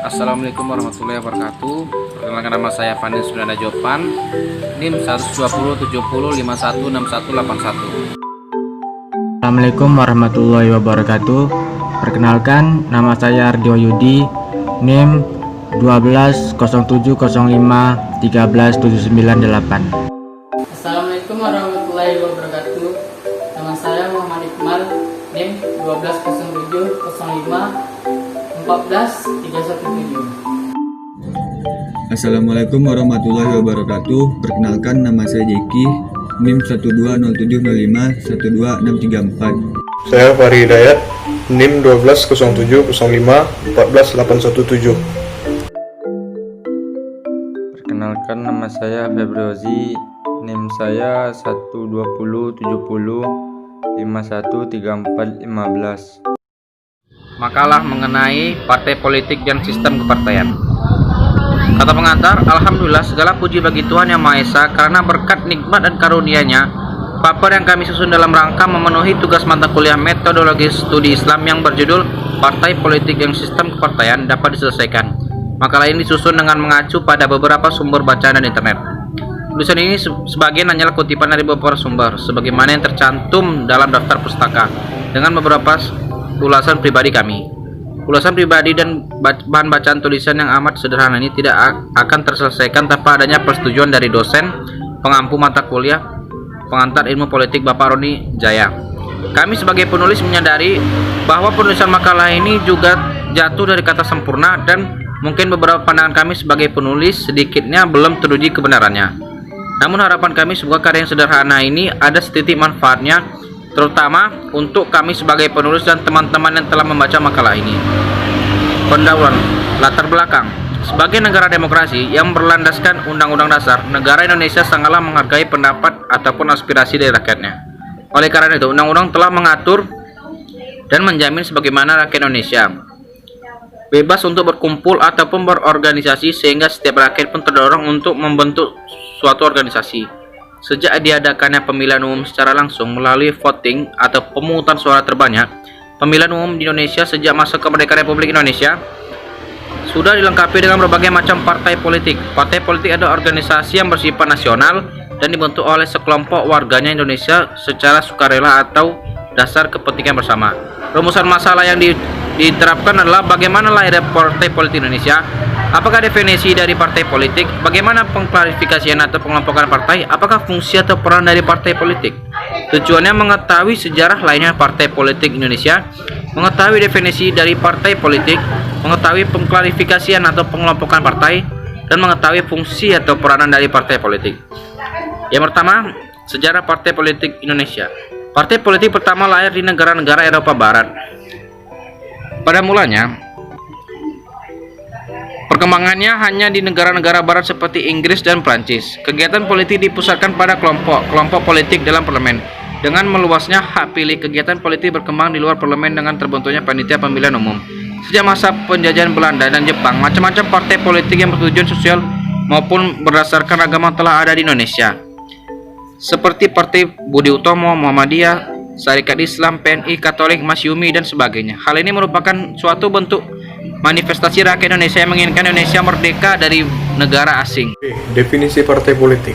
Assalamualaikum warahmatullahi wabarakatuh. Perkenalkan, nama saya Pandin Sunanda Jopan, NIM 12070516181. Assalamualaikum warahmatullahi wabarakatuh. Perkenalkan, nama saya Ardio Yudi, NIM 120705137998. Assalamualaikum warahmatullahi wabarakatuh. Nama saya Muhammad Iqmal, NIM 120705143117. Assalamualaikum warahmatullahi wabarakatuh. Perkenalkan, nama saya Jeki, NIM 12070512634. Saya Fahri Hidayat, NIM 120705148117. Perkenalkan, nama saya Febrozi, NIM saya 12070513415. Makalah mengenai partai politik dan sistem kepartaian. Kata pengantar, Alhamdulillah segala puji bagi Tuhan Yang Maha Esa, karena berkat nikmat dan karunia-Nya, paper yang kami susun dalam rangka memenuhi tugas mata kuliah metodologi studi Islam yang berjudul Partai Politik dan Sistem Kepartaian dapat diselesaikan. Makalah ini disusun dengan mengacu pada beberapa sumber bacaan dan internet. Tulisan ini sebagian hanyalah kutipan dari beberapa sumber, sebagaimana yang tercantum dalam daftar pustaka, dengan beberapa ulasan pribadi kami. Ulasan pribadi dan bahan bacaan tulisan yang amat sederhana ini tidak akan terselesaikan tanpa adanya persetujuan dari dosen pengampu mata kuliah pengantar ilmu politik Bapak Roni Jaya. Kami sebagai penulis menyadari bahwa penulisan makalah ini juga jatuh dari kata sempurna, dan mungkin beberapa pandangan kami sebagai penulis sedikitnya belum teruji kebenarannya. Namun harapan kami semoga karya yang sederhana ini ada setitik manfaatnya, terutama untuk kami sebagai penulis dan teman-teman yang telah membaca makalah ini. Pendahuluan, latar belakang. Sebagai negara demokrasi yang berlandaskan Undang-Undang Dasar, negara Indonesia sangatlah menghargai pendapat ataupun aspirasi dari rakyatnya. Oleh karena itu, undang-undang telah mengatur dan menjamin sebagaimana rakyat Indonesia bebas untuk berkumpul ataupun berorganisasi, sehingga setiap rakyat pun terdorong untuk membentuk suatu organisasi. Sejak diadakannya pemilihan umum secara langsung melalui voting atau pemungutan suara terbanyak, pemilihan umum di Indonesia sejak masa kemerdekaan Republik Indonesia sudah dilengkapi dengan berbagai macam partai politik. Partai politik adalah organisasi yang bersifat nasional dan dibentuk oleh sekelompok warganya Indonesia secara sukarela atau dasar kepentingan bersama. Rumusan masalah yang diterapkan adalah bagaimana lahirnya partai politik Indonesia, apakah definisi dari partai politik, bagaimana pengklarifikasian atau pengelompokan partai, apakah fungsi atau peran dari partai politik. Tujuannya mengetahui sejarah lainnya partai politik Indonesia, mengetahui definisi dari partai politik, mengetahui pengklarifikasian atau pengelompokan partai, dan mengetahui fungsi atau peranan dari partai politik. Yang pertama, sejarah partai politik Indonesia. Partai politik pertama lahir di negara-negara Eropa Barat. Pada mulanya, perkembangannya hanya di negara-negara barat seperti Inggris dan Prancis. Kegiatan politik dipusatkan pada kelompok politik dalam parlemen. Dengan meluasnya hak pilih, kegiatan politik berkembang di luar parlemen dengan terbentuknya panitia pemilihan umum. Sejak masa penjajahan Belanda dan Jepang, macam-macam partai politik yang bertujuan sosial maupun berdasarkan agama telah ada di Indonesia, seperti Partai Budi Utomo, Muhammadiyah, Syarikat Islam, PNI, Katolik, Masyumi, dan sebagainya. Hal ini merupakan suatu bentuk manifestasi rakyat Indonesia yang menginginkan Indonesia merdeka dari negara asing. Definisi partai politik.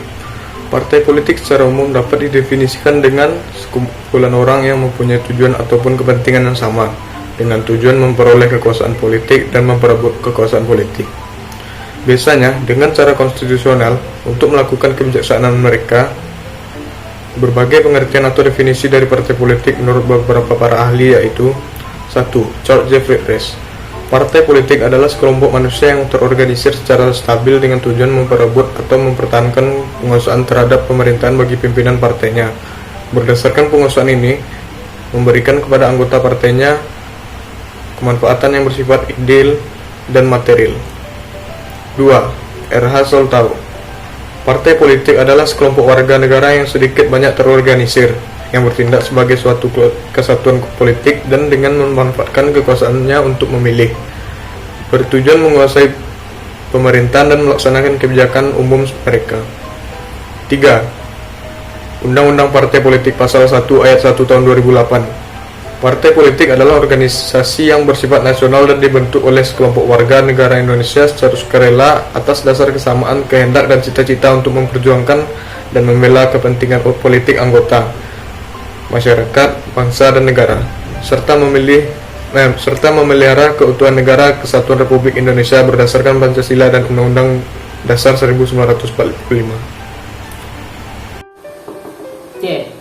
Partai politik secara umum dapat didefinisikan dengan sekumpulan orang yang mempunyai tujuan ataupun kepentingan yang sama, dengan tujuan memperoleh kekuasaan politik dan memperebut kekuasaan politik. Biasanya dengan cara konstitusional untuk melakukan kebijaksanaan mereka. Berbagai pengertian atau definisi dari partai politik menurut beberapa para ahli yaitu: 1. George Jeffrey Rees. Partai politik adalah sekelompok manusia yang terorganisir secara stabil dengan tujuan memperebut atau mempertahankan penguasaan terhadap pemerintahan bagi pimpinan partainya. Berdasarkan penguasaan ini, memberikan kepada anggota partainya kemanfaatan yang bersifat ideal dan material. 2. R.H. Soltau. Partai politik adalah sekelompok warga negara yang sedikit banyak terorganisir, yang bertindak sebagai suatu kesatuan politik dan dengan memanfaatkan kekuasaannya untuk memilih, bertujuan menguasai pemerintahan dan melaksanakan kebijakan umum mereka. 3. Undang-Undang Partai Politik Pasal 1 Ayat 1 Tahun 2008. Partai politik adalah organisasi yang bersifat nasional dan dibentuk oleh sekelompok warga negara Indonesia secara sukarela atas dasar kesamaan kehendak dan cita-cita untuk memperjuangkan dan membela kepentingan politik anggota, masyarakat, bangsa, dan negara, serta memelihara keutuhan negara Kesatuan Republik Indonesia berdasarkan Pancasila dan Undang-Undang Dasar 1945. C.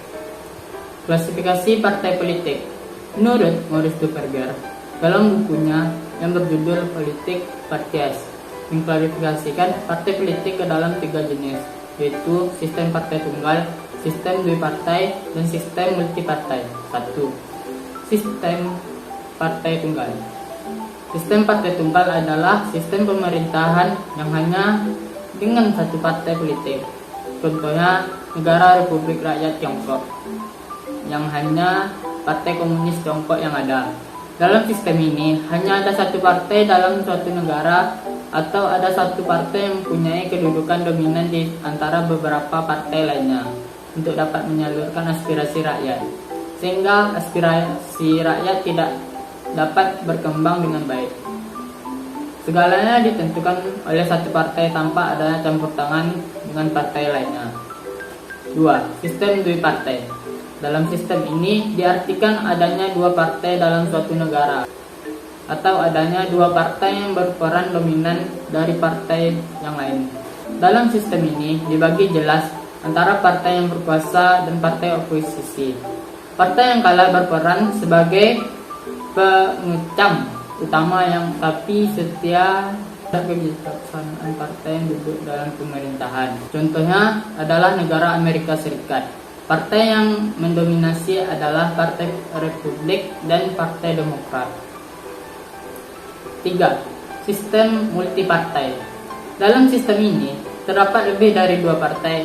Klasifikasi partai politik. Menurut Maurice Duverger, dalam bukunya yang berjudul Politik Parties, mengklasifikasikan partai politik ke dalam 3 jenis, yaitu sistem partai tunggal, sistem duipartai, dan sistem multipartai. 1. Sistem partai tunggal. Sistem partai tunggal adalah sistem pemerintahan yang hanya dengan satu partai politik. Contohnya, negara Republik Rakyat Tiongkok, yang hanya Partai Komunis Tiongkok yang ada. Dalam sistem ini, hanya ada satu partai dalam suatu negara, atau ada satu partai yang mempunyai kedudukan dominan di antara beberapa partai lainnya untuk dapat menyalurkan aspirasi rakyat, sehingga aspirasi rakyat tidak dapat berkembang dengan baik. Segalanya ditentukan oleh satu partai tanpa adanya campur tangan dengan partai lainnya. 2. Sistem duipartai. Dalam sistem ini diartikan adanya 2 partai dalam suatu negara, atau adanya 2 partai yang berperan dominan dari partai yang lain. Dalam sistem ini dibagi jelas antara partai yang berkuasa dan partai oposisi. Partai yang kalah berperan sebagai pengecam utama yang tapi setia terhadap kebijaksanaan partai yang duduk dalam pemerintahan. Contohnya adalah negara Amerika Serikat. Partai yang mendominasi adalah Partai Republik dan Partai Demokrat. 3. Sistem multipartai. Dalam sistem ini terdapat lebih dari 2 partai.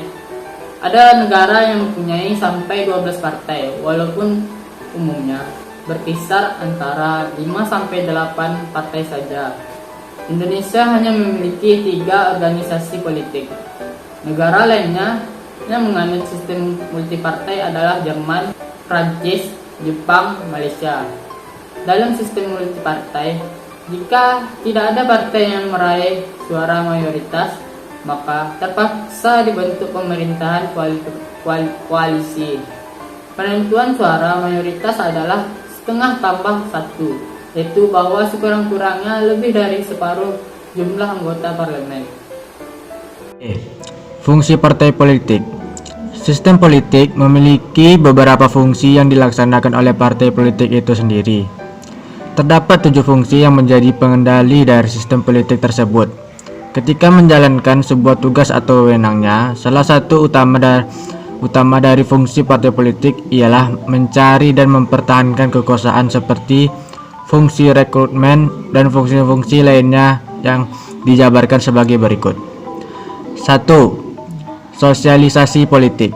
Ada negara yang mempunyai sampai 12 partai, walaupun umumnya berkisar antara 5-8 partai saja. Indonesia hanya memiliki 3 organisasi politik. Negara lainnya yang menganut sistem multipartai adalah Jerman, Prancis, Jepang, Malaysia. Dalam sistem multipartai, jika tidak ada partai yang meraih suara mayoritas, maka terpaksa dibentuk pemerintahan koalisi. Penentuan suara mayoritas adalah setengah tambah 1, yaitu bahwa sekurang-kurangnya lebih dari separuh jumlah anggota parlemen. Fungsi partai politik. Sistem politik memiliki beberapa fungsi yang dilaksanakan oleh partai politik itu sendiri. Terdapat 7 fungsi yang menjadi pengendali dari sistem politik tersebut. Ketika menjalankan sebuah tugas atau wewenangnya, salah satu utama dari fungsi partai politik ialah mencari dan mempertahankan kekuasaan seperti fungsi rekrutmen dan fungsi-fungsi lainnya yang dijabarkan sebagai berikut. 1. Sosialisasi politik.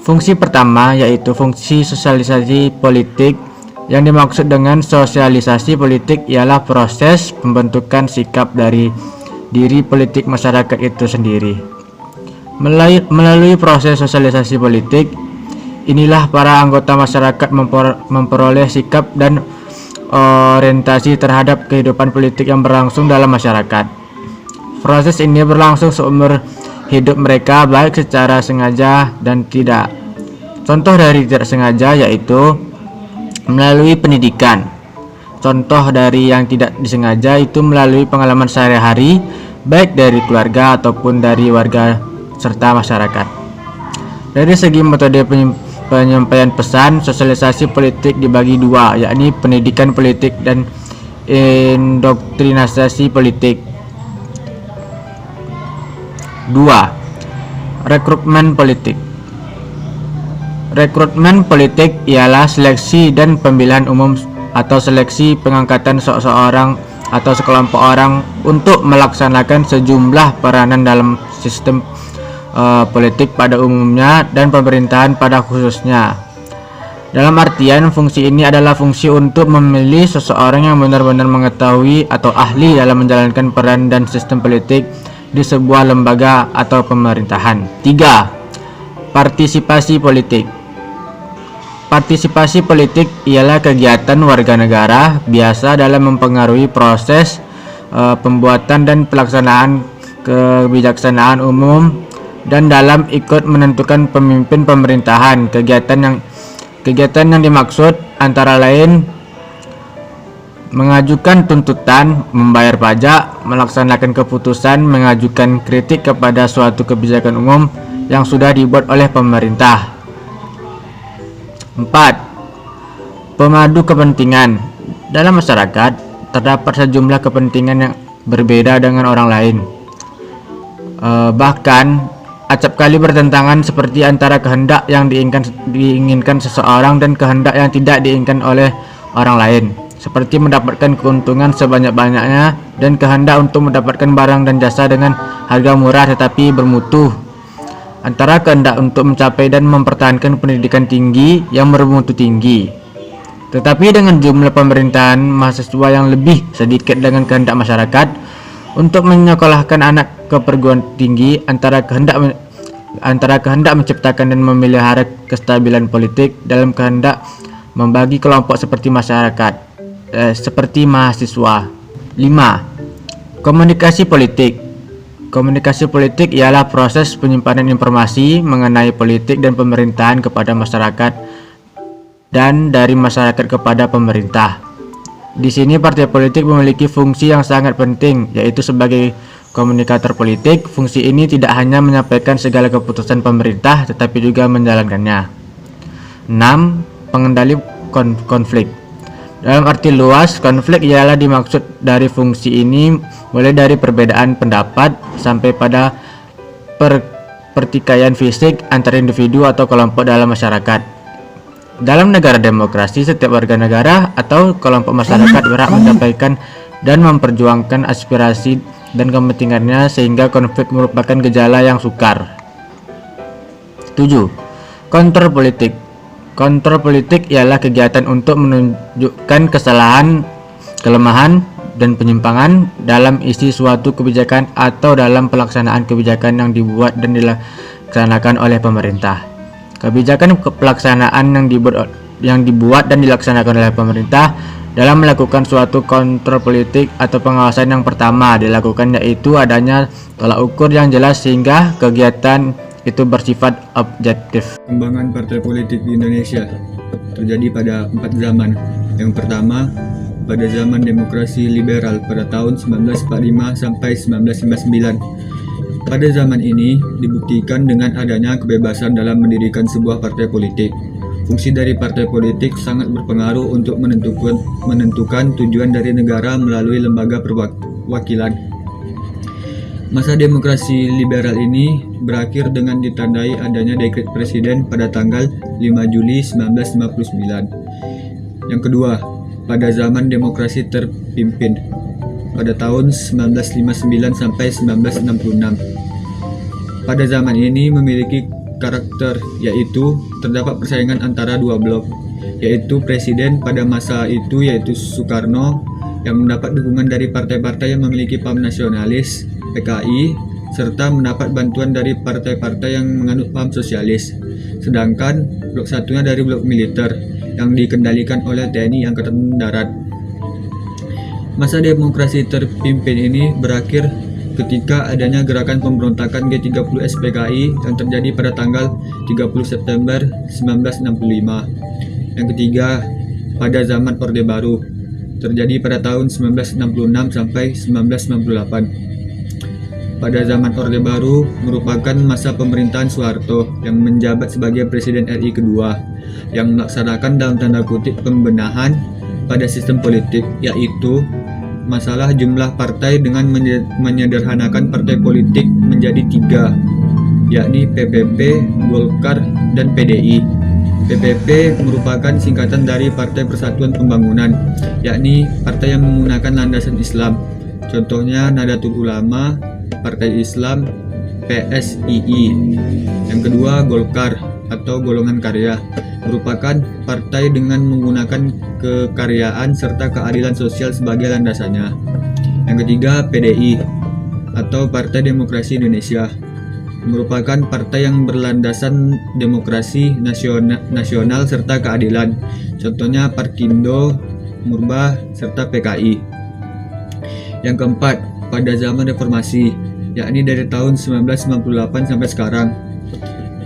Fungsi pertama yaitu fungsi sosialisasi politik. Yang dimaksud dengan sosialisasi politik ialah proses pembentukan sikap dari diri politik masyarakat itu sendiri. Melalui proses sosialisasi politik, inilah para anggota masyarakat memperoleh sikap dan orientasi terhadap kehidupan politik yang berlangsung dalam masyarakat. Proses ini berlangsung seumur hidup mereka, baik secara sengaja dan tidak. Contoh dari tidak sengaja yaitu melalui pendidikan. Contoh dari yang tidak disengaja itu melalui pengalaman sehari-hari, baik dari keluarga ataupun dari warga serta masyarakat. Dari segi metode penyampaian pesan, sosialisasi politik dibagi 2, yakni pendidikan politik dan indoktrinasi politik. 2. Rekrutmen politik. Rekrutmen politik ialah seleksi dan pemilihan umum atau seleksi pengangkatan seseorang atau sekelompok orang untuk melaksanakan sejumlah peranan dalam sistem politik pada umumnya dan pemerintahan pada khususnya. Dalam artian, fungsi ini adalah fungsi untuk memilih seseorang yang benar-benar mengetahui atau ahli dalam menjalankan peran dan sistem politik di sebuah lembaga atau pemerintahan. 3. Partisipasi politik. Partisipasi politik ialah kegiatan warga negara biasa dalam mempengaruhi proses pembuatan dan pelaksanaan kebijaksanaan umum dan dalam ikut menentukan pemimpin pemerintahan. Kegiatan yang dimaksud antara lain mengajukan tuntutan, membayar pajak, melaksanakan keputusan, mengajukan kritik kepada suatu kebijakan umum yang sudah dibuat oleh pemerintah. 4. Pemadu kepentingan. Dalam masyarakat terdapat sejumlah kepentingan yang berbeda dengan orang lain. Bahkan acap kali bertentangan, seperti antara kehendak yang diinginkan seseorang dan kehendak yang tidak diinginkan oleh orang lain, seperti mendapatkan keuntungan sebanyak-banyaknya dan kehendak untuk mendapatkan barang dan jasa dengan harga murah tetapi bermutu, antara kehendak untuk mencapai dan mempertahankan pendidikan tinggi yang bermutu tinggi tetapi dengan jumlah pemerintahan mahasiswa yang lebih sedikit dengan kehendak masyarakat untuk menyekolahkan anak ke perguruan tinggi, antara kehendak menciptakan dan memelihara kestabilan politik dalam kehendak membagi kelompok seperti seperti mahasiswa. 5. Komunikasi politik. Komunikasi politik ialah proses penyimpanan informasi mengenai politik dan pemerintahan kepada masyarakat dan dari masyarakat kepada pemerintah. Di sini partai politik memiliki fungsi yang sangat penting, yaitu sebagai komunikator politik. Fungsi ini tidak hanya menyampaikan segala keputusan pemerintah tetapi juga menjalankannya. 6. Pengendali konflik. Dalam arti luas, konflik ialah dimaksud dari fungsi ini mulai dari perbedaan pendapat sampai pada pertikaian fisik antar individu atau kelompok dalam masyarakat. Dalam negara demokrasi, setiap warga negara atau kelompok masyarakat berhak menyampaikan dan memperjuangkan aspirasi dan kepentingannya, sehingga konflik merupakan gejala yang sukar. 7. Kontrol politik. Kontrol politik ialah kegiatan untuk menunjukkan kesalahan, kelemahan, dan penyimpangan dalam isi suatu kebijakan atau dalam pelaksanaan kebijakan yang dibuat dan dilaksanakan oleh pemerintah. Kebijakan pelaksanaan yang dibuat dan dilaksanakan oleh pemerintah dalam melakukan suatu kontrol politik atau pengawasan yang pertama dilakukan yaitu adanya tolak ukur yang jelas sehingga kegiatan itu bersifat objektif. Perkembangan partai politik di Indonesia terjadi pada 4 zaman. Yang pertama, pada zaman demokrasi liberal pada tahun 1945 sampai 1959. Pada zaman ini dibuktikan dengan adanya kebebasan dalam mendirikan sebuah partai politik. Fungsi dari partai politik sangat berpengaruh untuk menentukan tujuan dari negara melalui lembaga perwakilan. Masa demokrasi liberal ini berakhir dengan ditandai adanya dekret presiden pada tanggal 5 Juli 1959. Yang kedua, pada zaman demokrasi terpimpin pada tahun 1959 sampai 1966. Pada zaman ini memiliki karakter, yaitu terdapat persaingan antara dua blok, yaitu presiden pada masa itu yaitu Soekarno yang mendapat dukungan dari partai-partai yang memiliki paham nasionalis, PKI, serta mendapat bantuan dari partai-partai yang menganut paham sosialis. Sedangkan blok satunya dari blok militer yang dikendalikan oleh TNI Angkatan Darat. Masa demokrasi terpimpin ini berakhir ketika adanya gerakan pemberontakan G30 SPKI yang terjadi pada tanggal 30 September 1965. Yang ketiga, pada zaman Orde Baru terjadi pada tahun 1966 sampai 1998. Pada zaman Orde Baru merupakan masa pemerintahan Soeharto yang menjabat sebagai Presiden RI kedua yang melaksanakan dalam tanda kutip pembenahan pada sistem politik, yaitu masalah jumlah partai dengan menyederhanakan partai politik menjadi 3, yakni PPP, Golkar, dan PDI. PPP merupakan singkatan dari Partai Persatuan Pembangunan, yakni partai yang menggunakan landasan Islam. Contohnya Nahdlatul Ulama, Partai Islam, PSII. Yang kedua, Golkar atau golongan karya, merupakan partai dengan menggunakan kekaryaan serta keadilan sosial sebagai landasannya. Yang ketiga, PDI atau Partai Demokrasi Indonesia, merupakan partai yang berlandasan demokrasi nasional serta keadilan. Contohnya Parkindo, Murbah, serta PKI. Yang keempat, pada zaman reformasi, yakni dari tahun 1998 sampai sekarang.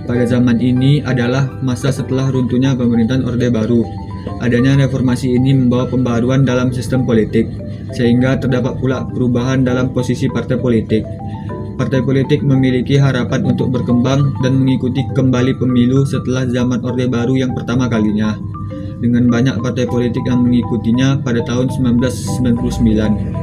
Pada zaman ini adalah masa setelah runtuhnya pemerintahan Orde Baru. Adanya reformasi ini membawa pembaruan dalam sistem politik, sehingga terdapat pula perubahan dalam posisi partai politik. Partai politik memiliki harapan untuk berkembang dan mengikuti kembali pemilu setelah zaman Orde Baru yang pertama kalinya, dengan banyak partai politik yang mengikutinya pada tahun 1999.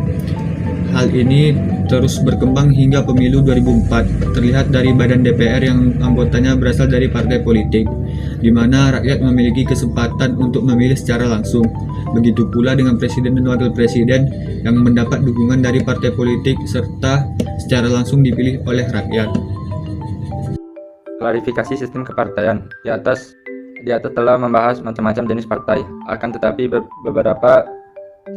Hal ini terus berkembang hingga pemilu 2004, terlihat dari badan DPR yang anggotanya berasal dari partai politik, di mana rakyat memiliki kesempatan untuk memilih secara langsung. Begitu pula dengan presiden dan wakil presiden yang mendapat dukungan dari partai politik serta secara langsung dipilih oleh rakyat. Klarifikasi sistem kepartaian. Di atas telah membahas macam-macam jenis partai. Akan tetapi beberapa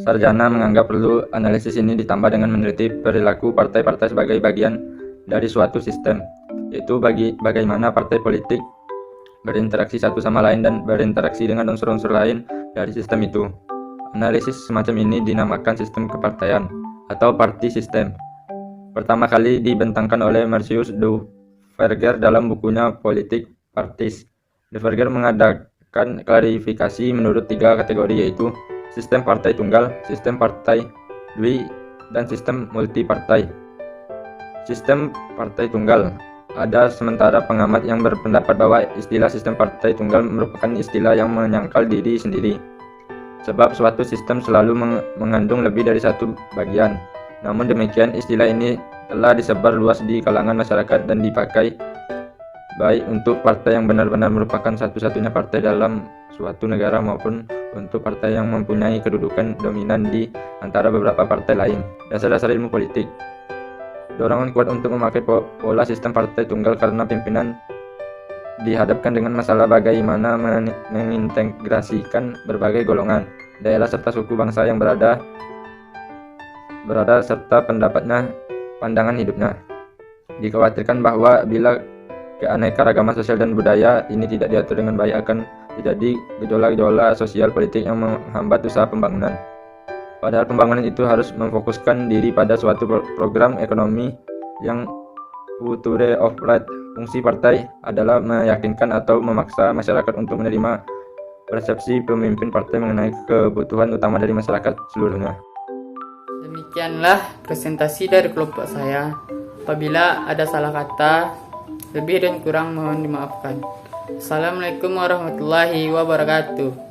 sarjana menganggap perlu analisis ini ditambah dengan meneliti perilaku partai-partai sebagai bagian dari suatu sistem, yaitu bagaimana partai politik berinteraksi satu sama lain dan berinteraksi dengan unsur-unsur lain dari sistem itu. Analisis semacam ini dinamakan sistem kepartaian atau party system. Pertama kali dibentangkan oleh Marcius de Verger dalam bukunya Politik Parties. De Verger mengadakan klarifikasi menurut 3 kategori, yaitu sistem partai tunggal, sistem partai dui, dan sistem multipartai. Sistem partai tunggal. Ada sementara pengamat yang berpendapat bahwa istilah sistem partai tunggal merupakan istilah yang menyangkal diri sendiri, sebab suatu sistem selalu mengandung lebih dari satu bagian. Namun demikian, istilah ini telah disebar luas di kalangan masyarakat dan dipakai baik untuk partai yang benar-benar merupakan satu-satunya partai dalam suatu negara maupun untuk partai yang mempunyai kedudukan dominan di antara beberapa partai lain. Dasar-dasar ilmu politik. Dorongan kuat untuk memakai pola sistem partai tunggal karena pimpinan dihadapkan dengan masalah bagaimana mengintegrasikan berbagai golongan, daerah serta suku bangsa yang berada serta pandangan hidupnya. Dikhawatirkan bahwa bila keanekaragaman sosial dan budaya ini tidak diatur dengan baik akan terjadi gejolak-gejolak sosial politik yang menghambat usaha pembangunan. Padahal pembangunan itu harus memfokuskan diri pada suatu program ekonomi yang future of right. Fungsi partai adalah meyakinkan atau memaksa masyarakat untuk menerima persepsi pemimpin partai mengenai kebutuhan utama dari masyarakat seluruhnya. Demikianlah presentasi dari kelompok saya. Apabila ada salah kata, lebih dan kurang mohon dimaafkan. Assalamualaikum warahmatullahi wabarakatuh.